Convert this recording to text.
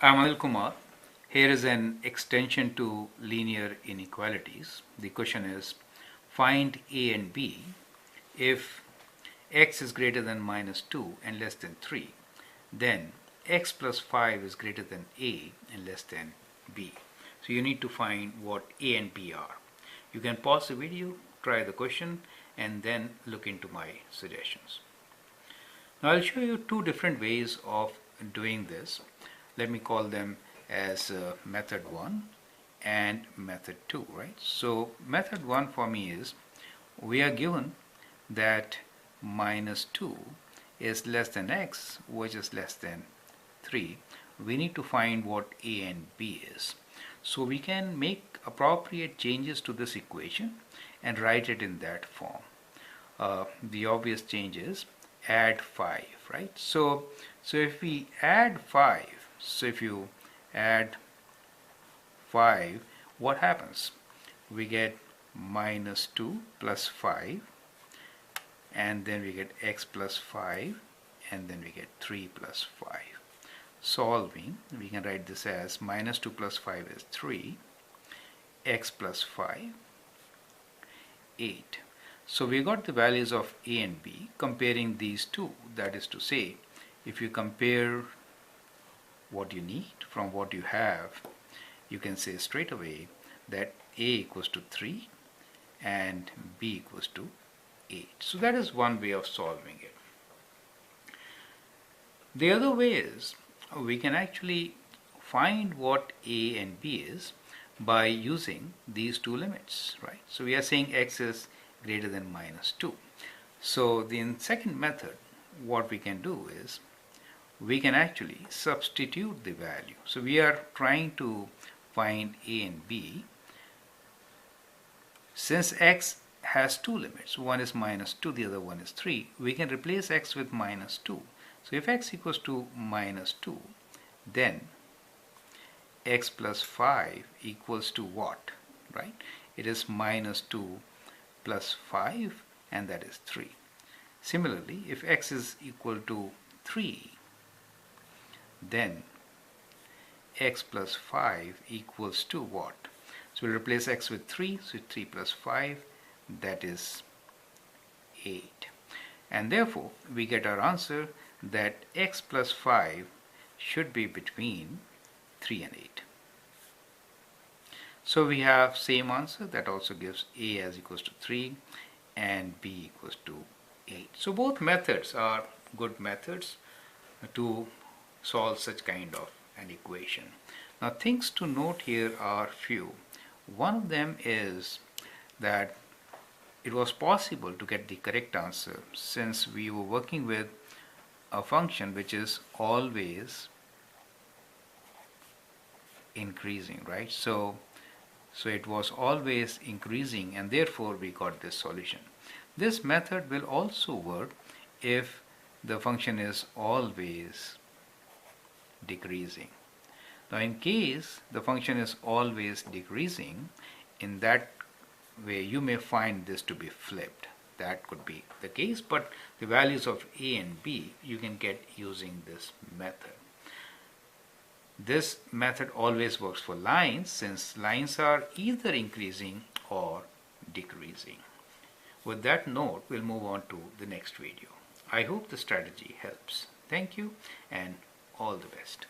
I'm Anil Kumar. Here is an extension to linear inequalities. The question is find a and b if x is greater than minus 2 and less than 3, then x plus 5 is greater than a and less than b. So you need to find what a and b are. You can pause the video, try the question, and then look into my suggestions. Now I'll show you two different ways of doing this. Let me call them as method 1 and method 2, right? So method 1 for me is, we are given that minus 2 is less than x, which is less than 3. We need to find what a and b is. So we can make appropriate changes to this equation and write it in that form. The obvious change is add 5, right? So if we add 5, so if you add 5, what happens? We get minus 2 plus 5, and then we get x plus 5, and then we get 3 plus 5. Solving, we can write this as minus 2 plus 5 is 3, x plus 5, 8. So we got the values of a and b comparing these two. That is to say, if you compare what you need from what you have, you can say straight away that a equals to 3 and b equals to 8. So that is one way of solving it. The other way is, we can actually find what a and b is by using these two limits, right? So we are saying x is greater than minus 2. So the second method, what we can do is, we can actually substitute the value. So we are trying to find a and b. Since x has two limits, one is minus 2, the other one is 3, we can replace x with minus 2. So if x equals to minus 2, then x plus 5 equals to what, right? It is minus 2 plus 5, and that is 3. Similarly, if x is equal to 3, then x plus 5 equals to what? So we'll replace x with 3, so 3 plus 5, that is 8. And therefore, we get our answer that x plus 5 should be between 3 and 8. So we have same answer, that also gives a as equals to 3 and b equals to 8. So both methods are good methods to solve such kind of an equation. Now things to note here are few. One of them is that it was possible to get the correct answer since we were working with a function which is always increasing, right? So it was always increasing, and therefore we got this solution. This method will also work if the function is always decreasing. Now in case the function is always decreasing, in that way you may find this to be flipped. That could be the case, but the values of a and b you can get using this method. This method always works for lines, since lines are either increasing or decreasing. With that note, we'll move on to the next video. I hope the strategy helps. Thank you and all the best.